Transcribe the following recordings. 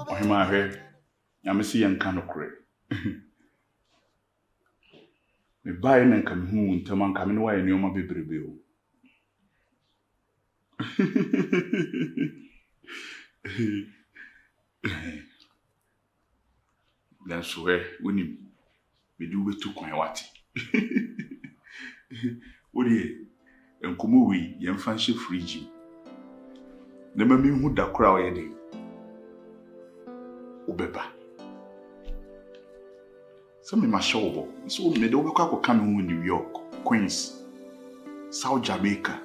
Ohima here. Yamisi yankano kure. Me buy na nka me hu ntama nka me no wa enoma bebrebe o. Dan so woni me di wetu kwan wate. Odi enkomo wi yemfa nhye fridge. Na ma me hu da kura o ye de. Obeba. So me ma show so me de obekwa akoka me hu New York, Queens, South Jamaica.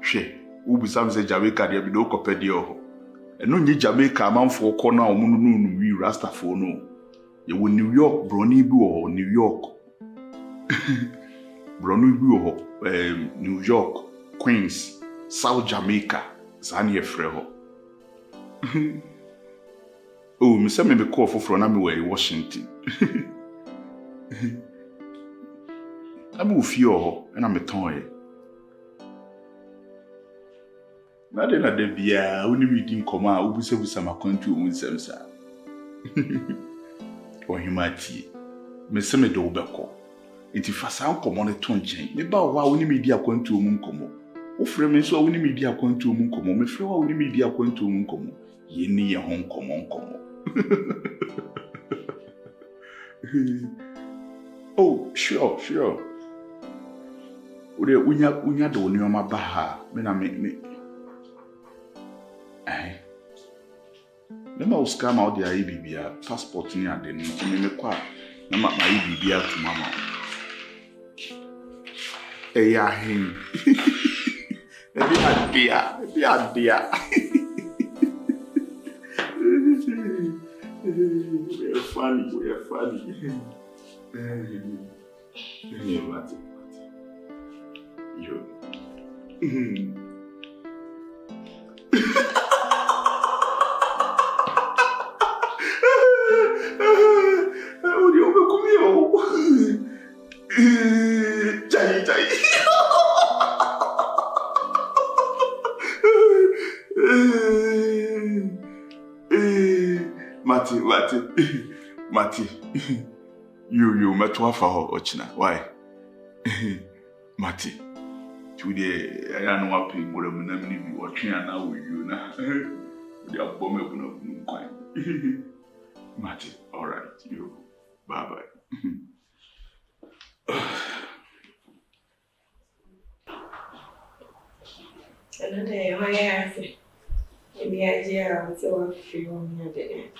She, ubu sam se Jamaica de bi do kopedi ho. Eno nyi Jamaica amanfo ko na omu no wi Rastafo no. Ye wo New York broni bi wo New York. Broni bi wo New York, Queens, South Jamaica. Sani efre ho. Oh, me say me be call for na me we Washington. Abu fio ho na me ton ye. Na de bia oni mi di nkoma obusebusa makwantu omunsem sa. Ohimati. Me say me do beko. Enti fasa nkomo ne to nchen. Me ba wa oni mi di akwantu omu nkomo. Wo frɛ me so oni mi di akwantu omu nkomo. Me frɛ wa oni mi di akwantu omu nkomo. Ye ni ye ho nkomo. Oh, sure. Ode unya do ni oma ba ha. Me na me. Me ma uska ma odi ayi bibia passport ni ade ni me kwa na ma ayi bibia to mama. Ya hin. Ebi adia. We're funny. What? Yo. Jai. Mati. You metwa fa ho ochina. Why? Mati. Today I know what people will be watching now with you now. They are bombing up. Mati, all right, you. Bye. Another day, my ass. Maybe idea of so free on your day.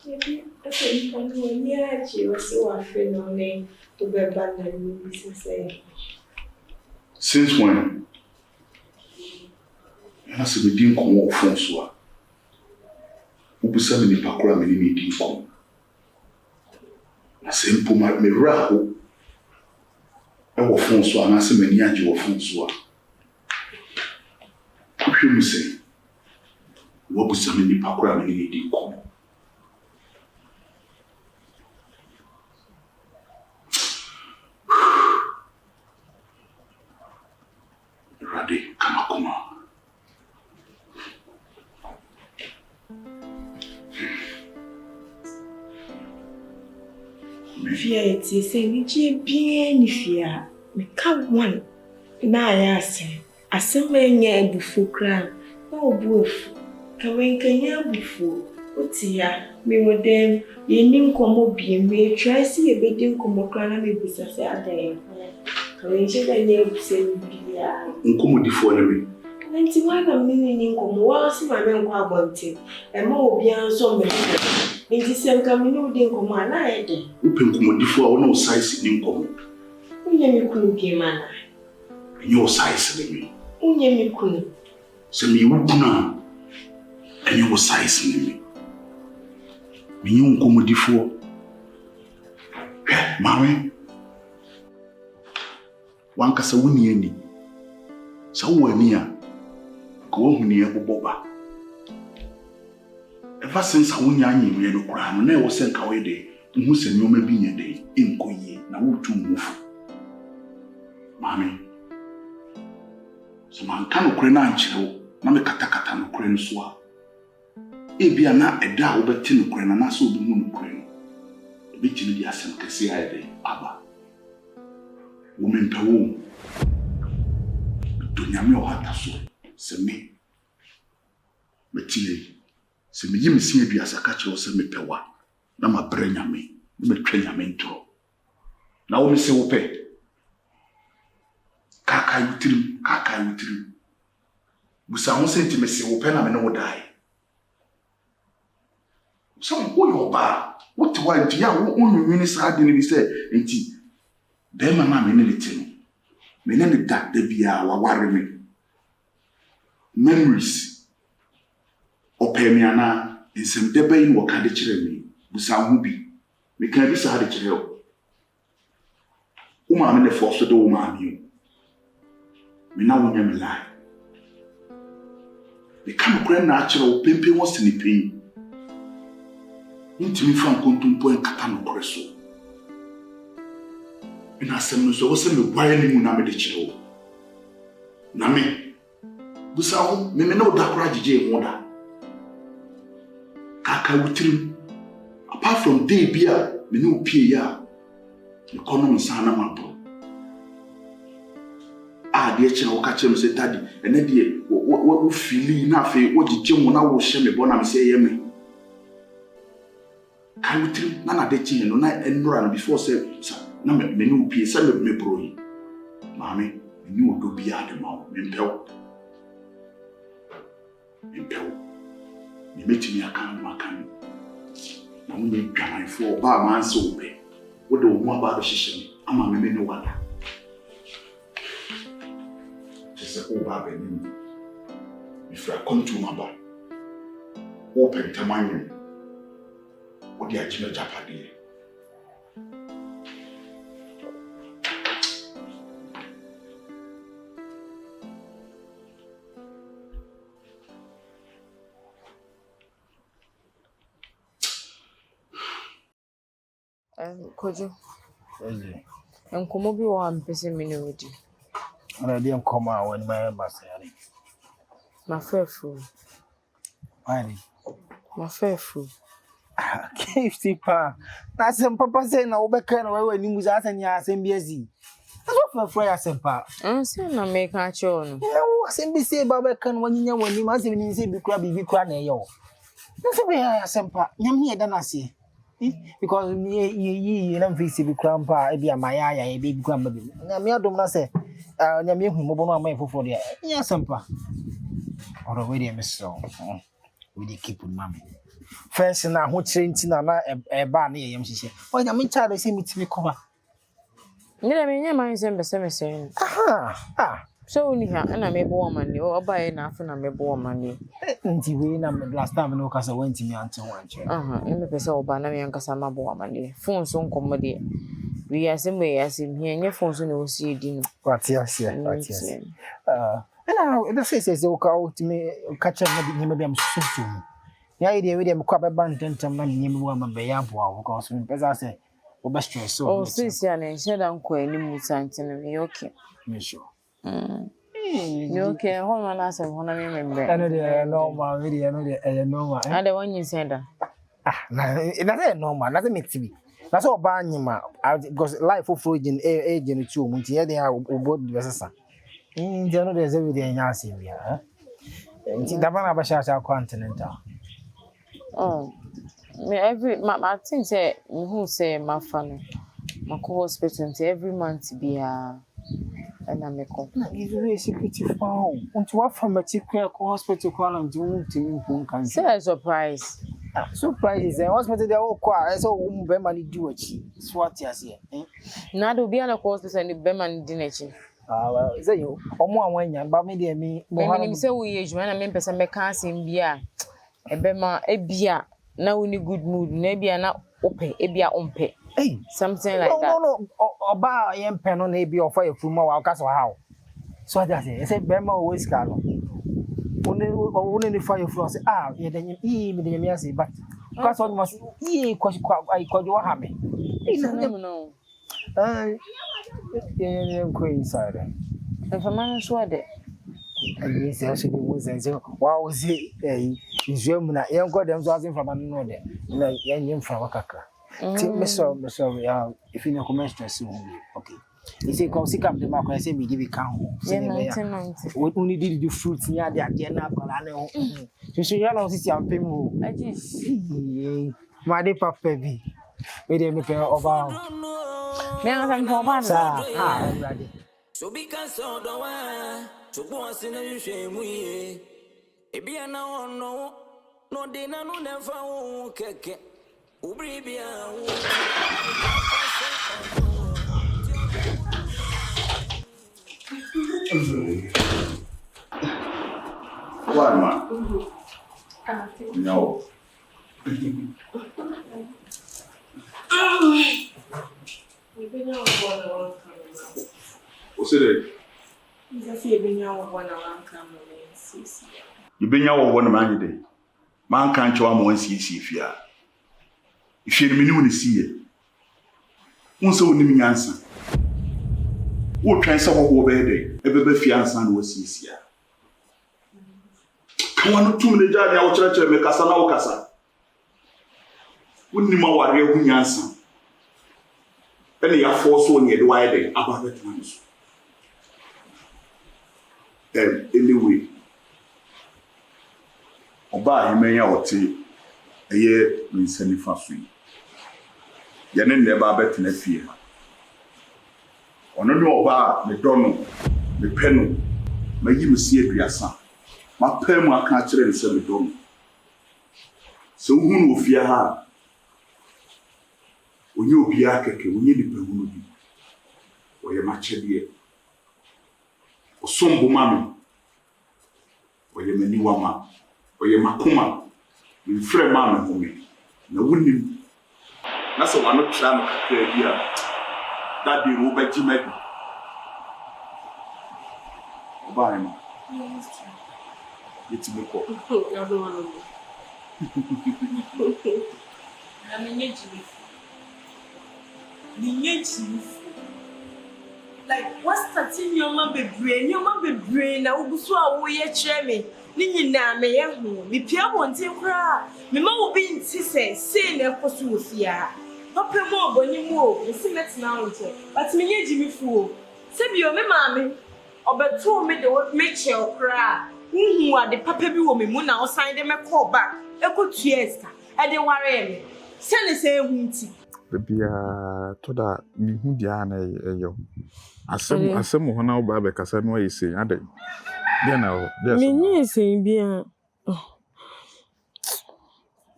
Maybe I think I'm going near you, so I feel no name to be abandoned me, say. Since when? I said we didn't come off François. Ubusa me pakura me ni didn't come. I said mpo me raho. I was François and I said me niaji wa François. Kuhwe mu say. Ubusa me ni pakura me ni didn't come. Rade kamakuma. Fear it is saying, bien fear. Me come one. Na I say, many before crown. No boof. Coming can before. What's here? Me with them. Ye nim come be me. Try see a bedding come crown and maybe say a day. Coming to the name say, Uncommon deformity. 91 a meaning come was my man quabonty. And more beyond so many. In this same coming, no didn't come on. I did. Open commodifo no size in income. Unyemi kunu man. Your size in me. Unyemi kunu. Send me ukuna. And your size in me. Me young commodifo. Mammy. One cassa winnie any. So we're near. Go near Boba. ever since I won yan you no kra no na e wo se nka we de hu se nyoma bi nye de enkoyie na wo tu mufu mami so man kan okre na ankyere na me katakata no kre nso a ebia na eda wo beti no kre na so obi mu no kre no ebi tini di asem kese aye de aba wo me mpawo do nyame o hata so se me metile se me yimi si aduasa ka kire o se me pewa na ma bre nyame na me twa nyame ntro na wo me se wo pe kaka yutrim busa ho se ntime se wo pe na me no dai so wo yo ba wo te wa ntia wo onwini sa de ni bi se enti be mama me ne letino me ne da bia wa ware me memories opemiana nsem de bayin wo ka de kire me busa ho bi me kan bi sa de kire o uma me ne force de wo ma mi me na wonya me lai me kan kure na akire wo pempe wo sinipen ntimi fa nkontompo enkata no kore so ina asem no so wo se me gwaye ni mu na me de kire wo na me busa ho me na oda kora gige ho da kaka wutrim apart from day bia me no pie ya economy sana mapo de kire wo ka kire me se tadi ene de wo fili na fe wo gige mu na wo hye me bo na me se ye me kan wutrim na de kire no na enura no before say na me no pie se me broi mami ni wo do bia de ma me mpeo ni metimi aka makan na mo ni dwan fo ba man so be wo de wo ba be hihye ama me ne wada se o ba be ni if I come to my bar open tamanyo wo di ajime japade Kojo. Nkomo bi wo ampese mini wodi. Ana de nkomo a woni ma basare. Mafefu. Wani. Mafefu. Kifti pa. Na sem papa say na obeka na we ni muza asani asem bi azi. Aso fa ya sem pa. Se na me ka che ono. Wo asem bi say baba kan wanyinya wani ma asem ni say bi kura na ye wo. Na se be ya sem pa. Nyam ni eda na se. Because you don't face the grandpa, be a Maya, a baby grandma. Namia don't say, Namia Mobono, my for the yes, Sampa. Or already a miss so. We did keep with mammy. First, and I who trained a bar near him, she said, why, I mean, child, I see me to be cover. I mean, my saying, aha, so only her, and I may born money or buy enough and I may born money. Last time, no, because I went to me until one chair. In the person, Banami and Casama born money. Phone so comedy. We are some way as him here, and your phones will see dinner. What, yes. And now, the face is okay to me, catch up maybe I'm soon. The idea with them crab abandoned and money woman by Yabwa, because as I say, best so. Oh, sis, and said Uncle any mood something, okay. Sure. You okay? Hold on, I said, when I remember. I know the normal, really, I know the normal. And the one you said that. That's normal, nothing makes me. That's all Banyama, because life of Freudian agent 2 months here they are both the Vessasa. In general, there's everything in Yasin. Davana Bashasha continental. Oh, my thing say, who say my family, my co hospital every month be a. And I make up. It's really secretive. Want to work from a hospital column to me. Say a surprise. Surprise! Hospital they all quiet. So Beman do it. Swat yes here. Now do be on a hospital and the Beman dinner. Well, is that you? Or more when you but me. When say we age when I mean person make us in beer. A Bema a beer. Now in a good mood. Maybe I'm not open. A beer on pay. Hey, something like that. No. Oba yem pen on ebi offer you from our castle how. So I say Bema always call. Only the fire flow say, yeah, then you me the say, but because one must I call you have me. No. Yeah, queen side. If a man is what it. And yes, I should be was and say, wow, see, is German, young got them asking from another. No, young from a caca. Take me so, if you know commercial soon, okay. You say, come see up the mark, I say, we give you count. What only did you fruits near the agenda? You should know this young people. I just see my dear papa, baby. Made him a over. Now I'm for one. Ready. So because so do I, so once in a shame we, it be no, they no never won't keke. Ubribia. Why, man? No. What's it? You been your one man day. Man can't show one see if you are. If you're the minimum, see it. One so name answer. What try some of day? Every fiance and was easier. Come on, 2 minutes, I will try to make us an outcasa. Wouldn't you know what answer? And they are forced on the wide about the times. Anyway, Oba, you may out a year in sending for free. You're never better than fear. On a no bar, the donno, the penno, may you see a son. My perma can't and sell the donno. So who will fear her? When you be a cake, we need the penguin. Or your match a dear. Or some woman. Or your many woman. Or your macuma. You friend mamma for me. No wouldn't. That's a one of Cham here. That be Robert Jimmy. Bye, ma. It's me call. Like, what's that in your mother brain? Your mother brain, I will swallow away a chairman. Nina may have home. The Pia won't take cry. Me will be in Sisse, saying a posufia. Papa more, Bonnie more, the Simmets now. But me, Jimmy Fool. Send you, me, mammy. Or but 2 me the make your cry. Who are the papa woman, Muna, or sign them a call back. A good fiesta. And they worry me. Send us a winty. Baby, to that, me who Diana, yo. Asem ho na oba be kasa no ayese ade dia na ho dia me nyi sen bia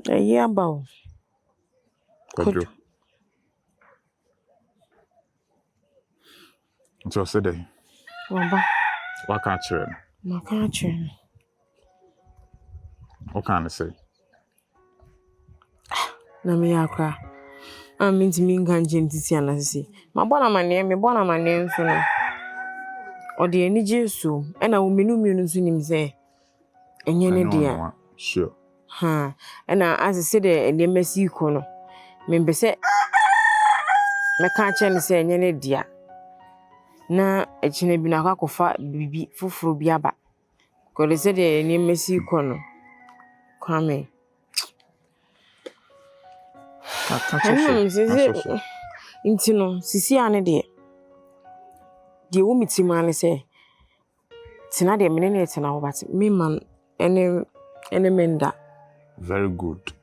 ya bawo kodjo so say dey waba waka chere maka chere o kan say na me yakra minti minga njentisi anasisi mabona mane me bona mane nso no ode ani jesu ena wo menu nso nim se enye ne dia sure ena asese de ene masi ko no me mbese me ka chen se enye ne dia na echine bi na akwakofa bibi fufuru bi aba ko de se de ene masi ko no kwame Intino, Sisi ane de wo mitima ane se tina de menene tina wo but me man ene menda. Very good.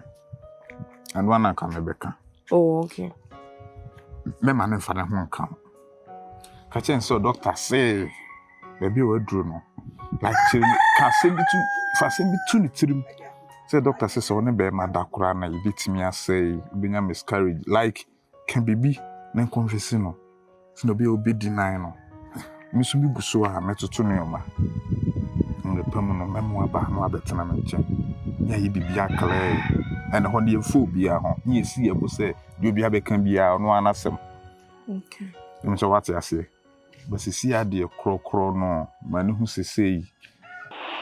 And one I can Rebecca. Oh, okay. Me man en fana ho kan. Ka chen so doctor say baby we dro no. Like can send it to fa send it to ni tirim. Say doctor says so ne be ma dakura na yibitimi asay benya miscarriage like can be na confess no so no be obi deny no me so bi guso a metoto no ma no pam no memo aba no abetena me nche nya yi bibia kale and ho de fo bia ho nya si ebo say de obi abeka bia no anasem okay me so what you say but si ade krokro no ma ne hu sesei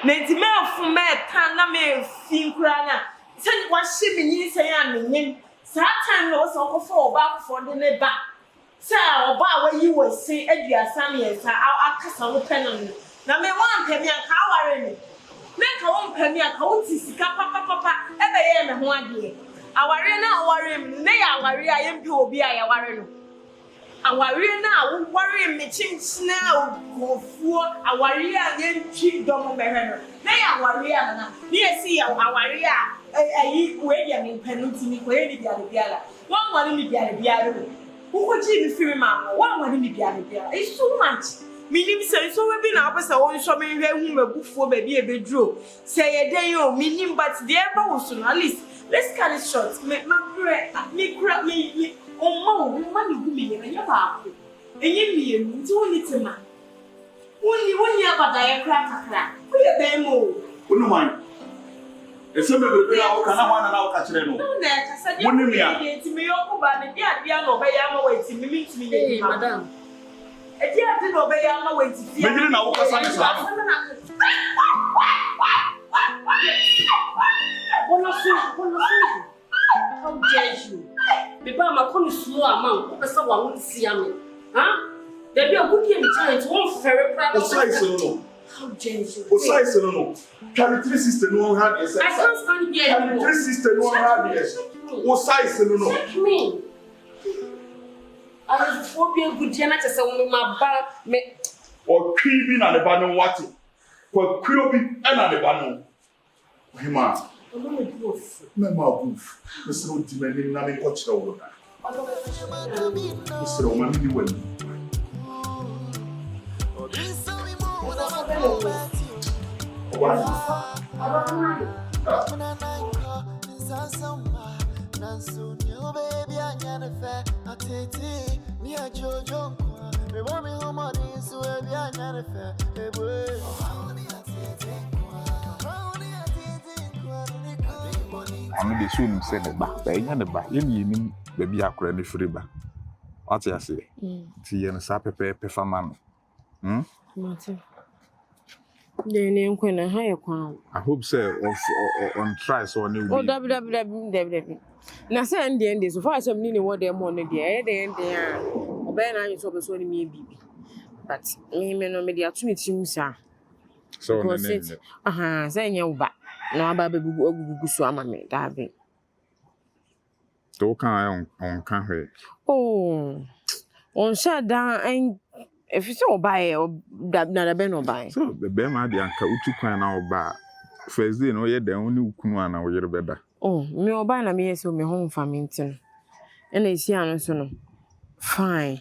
Nenti me afu me tan na me fi nkura na. Se wa hye me yin se ya me yin. Sa time no so ko for oba for de ne ba. Sa oba wa yi wo se aduasa me yesa akasa wo penan. Na me wan pemi an ka ware me. Me ka won pemi an ka wo ti sika papa ebe ye me ho ade. Aware na aware me ne ya aware a ye mpe obi a ya ware no. Aware na wo ware me chimchina ofuo aware a ye ntwi dom me hwe no. Ne ya aware a na. Ne esi ya aware a ayi we ye me panu ti ni ko ye ni biala. Wan ware ni biala no. Wo ko ji mi firi ma wan ware ni biala. It's so much. Minim say so we be na opesa won so me hwe hu magufuo ba bi e beduro. Say ye den yo minim but the eba wo so no at least let's cut it short. Me kura me o ma ni gu me ye na ba ko. Enye mi enu nti woni tema. Woni abada ye kura kakra. Wo ye ben mo. Wonu man. Ese me be na o kana wana na o ka kire no. No na ka sa Woni mi a. Ti me yo ko ba ne dia no be ya ma wa ti mi ti mi ye. Madam. Eti ati no be ya ma wa ti fi. Me na wo ka sa ni sa. How dare you? Beba ma come slow amount. Who person wa won see am? Huh? There be a good game giant one very proud. O size no. How dare you? O size no. Carry 3 sister no had yes. I can't stand here. Carry 3 sister no had yes. O size no. Check me. I was for be a good jana to say when my ba me O twi bi na ne ba no wate. Kwa kwio bi e na ne ba no. Hima. I'm going to do it. Me ma buf. Me se no di me ni na me ko kire wo na. Me se no ma ni wani. Ame de so nim se ne ba enya ne ba ye ni nim ba bi akora ne firi ba what you say ti ye no sa pepe fama no Mate. De ne nkwe na ha ye kwan. I hope say on try so on Oh w. Na say ende so far some ni what dem on de e de ende a obey na you so be so ni me bibi. But me no me de atumi tim sa. so ne Say nya uba. Na aba be gugu so ama me da be. to kan on kan hwe Oh. On sha da en if you say obaye na da be no obaye. so be ma de anka utu kwan na oba first day no ye den oni ukunu ana wo yere beda Oh, me obaye na me yeso me home family and esi anu so no. Fine.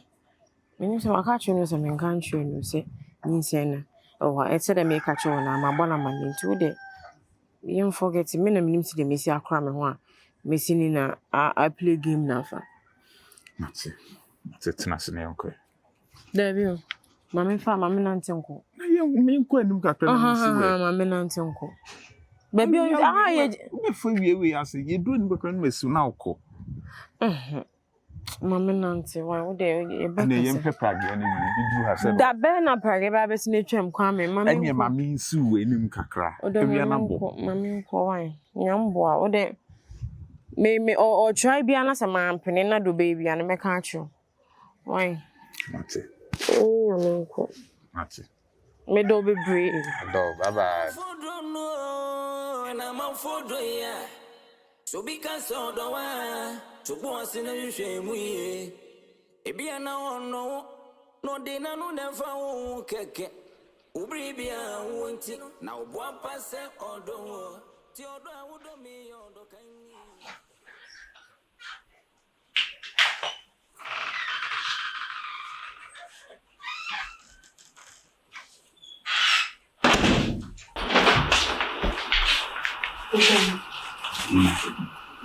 Me so aka twa no so me kan twa no se nsi na. Oh, e se da me ka twa na ma bona ma nti de. You forget me na minim si de mesi akra me ho a mesi ni na I play game na fa. mate tena se ne onko There you. Mama fa mama nante nko. na ye me nko anim kakra na si we Mama nante nko. Baby ye me fo wie ase ye do ni bakra na mesu na okọ Mama nante why wo de e be. na ye mpepra ge na bi du ha se Da be na pare ba be sine twam kwa me mama. ene mama nsu we nim kakra Ewia na bo. Mama nko why. Nyambo a wo de me or try bia na se ma mpene na do baby an me ka achu. Why? mate Mama nko. mate Me do be brave. do bye bye So because so do I to go as in a shame we ebi ana ono no de na no never keke ubri bia wonti na obo apase odo ti odo awudo mi odo kan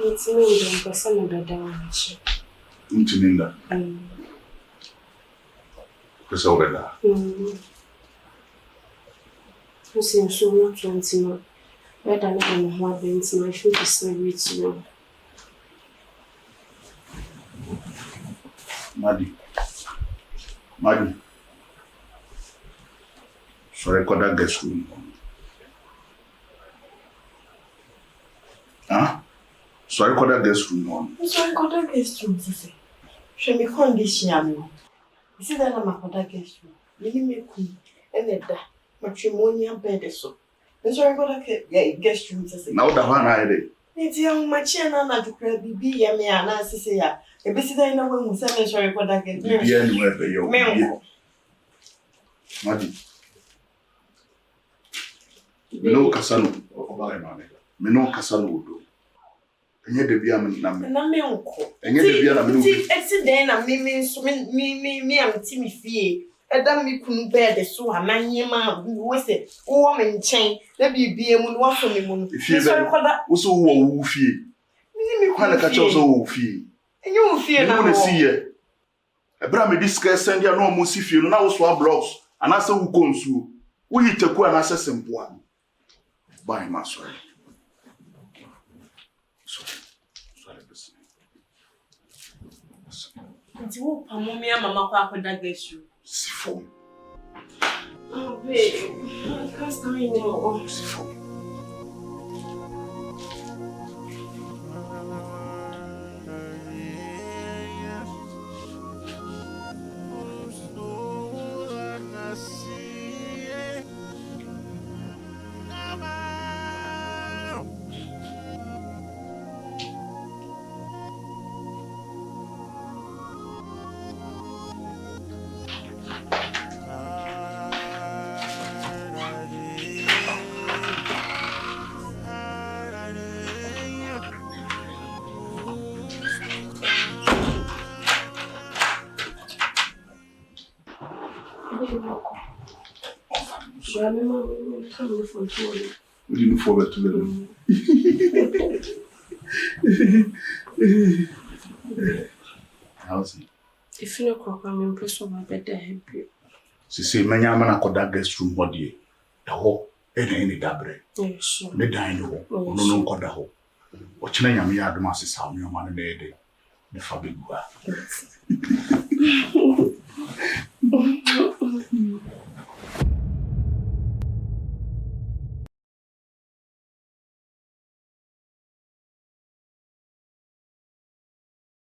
It's me then person of the damage. Ntininda. Pesa obeda. Você achou muito antes, vai dar na rua bem, mas acho que celebrate you. Madi. So record that guest room. Huh? So I call that guest room one. So I got that guest room, Sissy. Show me condition. You see that I'm a guest room. You me queen, and then that matrimonial bed so. And so I got a guest room, Sissy. Now the one I did. It's young machine and to grab BB, Yammy, and Nancy. A visitor in a way who said, sorry, what I get. Be anywhere for your Madi. Meno Casano, or Meno Casano. And yet the Biaman and I'm my uncle. And yet the Biaman. It's then I'm me, I'm Timmy Fee. And then we couldn't bear the so a man, yama, was it? Oh, I'm in chain. Let me be a moon, one for me, moon. If you sorry for that, was so woofy. Me quite a catch also woofy. And you will fear now to see it. A brammy discuss send your no musifio, now swap blocks, and answer who comes you. We eat a quite an assassin one. By my sorry. It's who Pammy and Mamma Papa that gets you. Siphon. Oh, babe, I can't stand anymore. Siphon. We didn't forward to them. How's it? If you know, I'm impressed with my bed. She say, many a man I call that guest room body. The whole any dabre. Yes, Me dine the whole. No, call the whole. Watching a mere masses how me a man a day. The Fabigua.